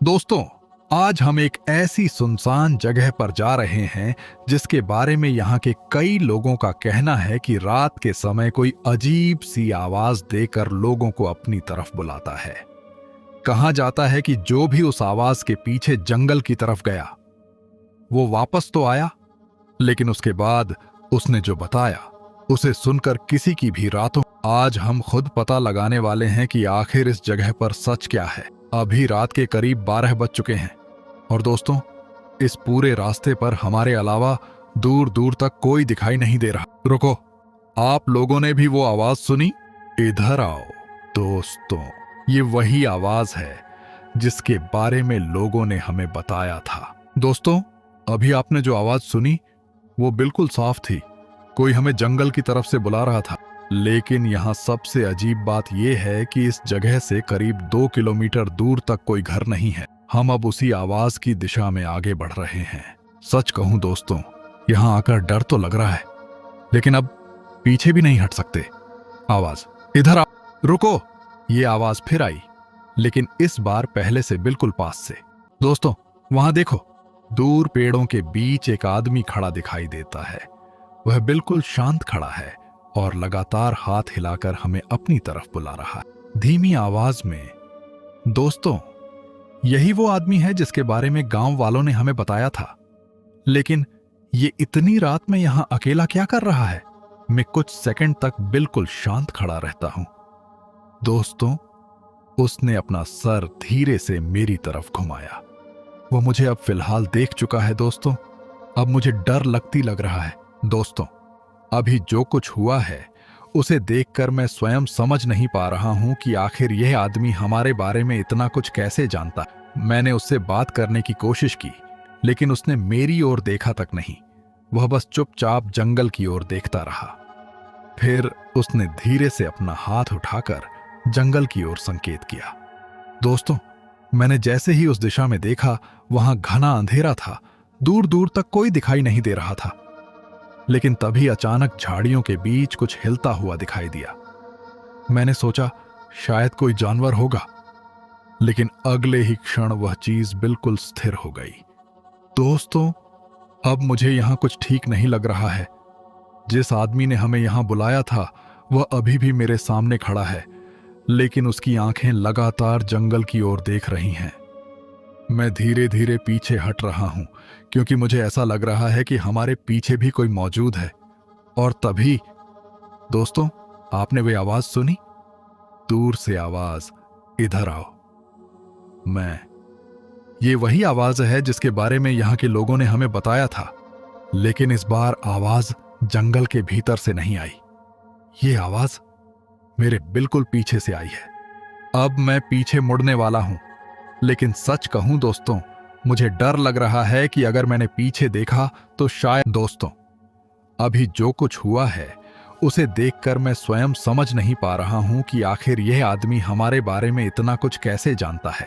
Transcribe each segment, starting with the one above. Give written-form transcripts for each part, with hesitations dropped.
दोस्तों, आज हम एक ऐसी सुनसान जगह पर जा रहे हैं जिसके बारे में यहाँ के कई लोगों का कहना है कि रात के समय कोई अजीब सी आवाज देकर लोगों को अपनी तरफ बुलाता है। कहा जाता है कि जो भी उस आवाज के पीछे जंगल की तरफ गया वो वापस तो आया, लेकिन उसके बाद उसने जो बताया उसे सुनकर किसी की भी रातों। आज हम खुद पता लगाने वाले हैं कि आखिर इस जगह पर सच क्या है। अभी रात के करीब 12 बज चुके हैं और दोस्तों, इस पूरे रास्ते पर हमारे अलावा दूर दूर तक कोई दिखाई नहीं दे रहा। रुको, आप लोगों ने भी वो आवाज सुनी? इधर आओ दोस्तों, ये वही आवाज है जिसके बारे में लोगों ने हमें बताया था। दोस्तों, अभी आपने जो आवाज सुनी वो बिल्कुल साफ थी। कोई हमें जंगल की तरफ से बुला रहा था। लेकिन यहाँ सबसे अजीब बात यह है कि इस जगह से करीब 2 किलोमीटर दूर तक कोई घर नहीं है। हम अब उसी आवाज की दिशा में आगे बढ़ रहे हैं। सच कहूं दोस्तों, यहाँ आकर डर तो लग रहा है, लेकिन अब पीछे भी नहीं हट सकते। आवाज, इधर आओ। रुको, ये आवाज फिर आई, लेकिन इस बार पहले से बिल्कुल पास से। दोस्तों, वहां देखो, दूर पेड़ों के बीच एक आदमी खड़ा दिखाई देता है। वह बिल्कुल शांत खड़ा है और लगातार हाथ हिलाकर हमें अपनी तरफ बुला रहा है, धीमी आवाज में। दोस्तों, यही वो आदमी है जिसके बारे में गांव वालों ने हमें बताया था। लेकिन ये इतनी रात में यहां अकेला क्या कर रहा है? मैं कुछ सेकंड तक बिल्कुल शांत खड़ा रहता हूं। दोस्तों, उसने अपना सर धीरे से मेरी तरफ घुमाया। वो मुझे अब फिलहाल देख चुका है। दोस्तों, अब मुझे डर लगती लग रहा है। दोस्तों, अभी जो कुछ हुआ है उसे देखकर मैं स्वयं समझ नहीं पा रहा हूं कि आखिर यह आदमी हमारे बारे में इतना कुछ कैसे जानता। मैंने उससे बात करने की कोशिश की, लेकिन उसने मेरी ओर देखा तक नहीं। वह बस चुपचाप जंगल की ओर देखता रहा। फिर उसने धीरे से अपना हाथ उठाकर जंगल की ओर संकेत किया। दोस्तों, मैंने जैसे ही उस दिशा में देखा, वहां घना अंधेरा था। दूर दूर तक कोई दिखाई नहीं दे रहा था। लेकिन तभी अचानक झाड़ियों के बीच कुछ हिलता हुआ दिखाई दिया। मैंने सोचा शायद कोई जानवर होगा, लेकिन अगले ही क्षण वह चीज बिल्कुल स्थिर हो गई। दोस्तों, अब मुझे यहां कुछ ठीक नहीं लग रहा है। जिस आदमी ने हमें यहां बुलाया था वह अभी भी मेरे सामने खड़ा है, लेकिन उसकी आंखें लगातार जंगल की ओर देख रही हैं। मैं धीरे धीरे पीछे हट रहा हूं, क्योंकि मुझे ऐसा लग रहा है कि हमारे पीछे भी कोई मौजूद है। और तभी दोस्तों, आपने वे आवाज सुनी? दूर से आवाज, इधर आओ। ये वही आवाज है जिसके बारे में यहां के लोगों ने हमें बताया था। लेकिन इस बार आवाज जंगल के भीतर से नहीं आई। ये आवाज मेरे बिल्कुल पीछे से आई है। अब मैं पीछे मुड़ने वाला हूं, लेकिन सच कहूं दोस्तों, मुझे डर लग रहा है कि अगर मैंने पीछे देखा तो शायद। दोस्तों, अभी जो कुछ हुआ है उसे देखकर मैं स्वयं समझ नहीं पा रहा हूं कि आखिर यह आदमी हमारे बारे में इतना कुछ कैसे जानता है।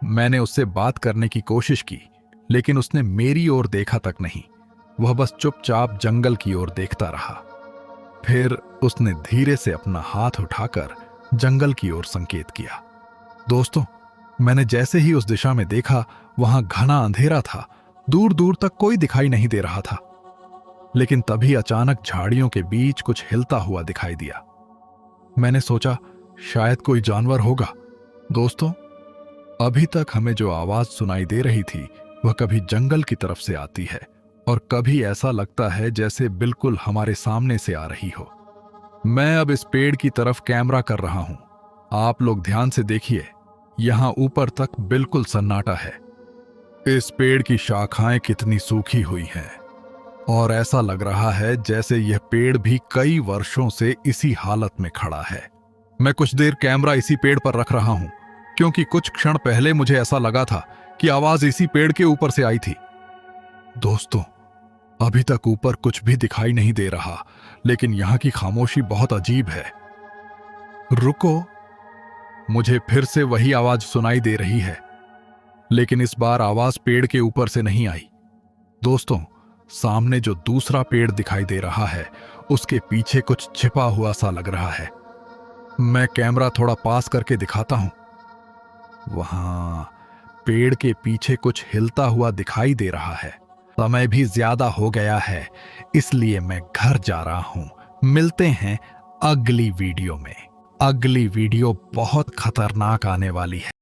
मैंने उससे बात करने की कोशिश की, लेकिन उसने मेरी ओर देखा तक नहीं। वह बस चुपचाप जंगल की ओर देखता रहा। फिर उसने धीरे से अपना हाथ उठाकर जंगल की ओर संकेत किया। दोस्तों, मैंने जैसे ही उस दिशा में देखा, वहां घना अंधेरा था। दूर दूर तक कोई दिखाई नहीं दे रहा था। लेकिन तभी अचानक झाड़ियों के बीच कुछ हिलता हुआ दिखाई दिया। मैंने सोचा शायद कोई जानवर होगा। दोस्तों, अभी तक हमें जो आवाज सुनाई दे रही थी वह कभी जंगल की तरफ से आती है और कभी ऐसा लगता है जैसे बिल्कुल हमारे सामने से आ रही हो। मैं अब इस पेड़ की तरफ कैमरा कर रहा हूं। आप लोग ध्यान से देखिए, यहां ऊपर तक बिल्कुल सन्नाटा है। इस पेड़ की शाखाएं कितनी सूखी हुई हैं और ऐसा लग रहा है जैसे यह पेड़ भी कई वर्षों से इसी हालत में खड़ा है। मैं कुछ देर कैमरा इसी पेड़ पर रख रहा हूं, क्योंकि कुछ क्षण पहले मुझे ऐसा लगा था कि आवाज इसी पेड़ के ऊपर से आई थी। दोस्तों, अभी तक ऊपर कुछ भी दिखाई नहीं दे रहा, लेकिन यहां की खामोशी बहुत अजीब है। रुको, मुझे फिर से वही आवाज सुनाई दे रही है, लेकिन इस बार आवाज पेड़ के ऊपर से नहीं आई। दोस्तों, सामने जो दूसरा पेड़ दिखाई दे रहा है उसके पीछे कुछ छिपा हुआ सा लग रहा है। मैं कैमरा थोड़ा पास करके दिखाता हूं। वहां पेड़ के पीछे कुछ हिलता हुआ दिखाई दे रहा है। समय भी ज्यादा हो गया है, इसलिए मैं घर जा रहा हूं। मिलते हैं अगली वीडियो में। अगली वीडियो बहुत खतरनाक आने वाली है।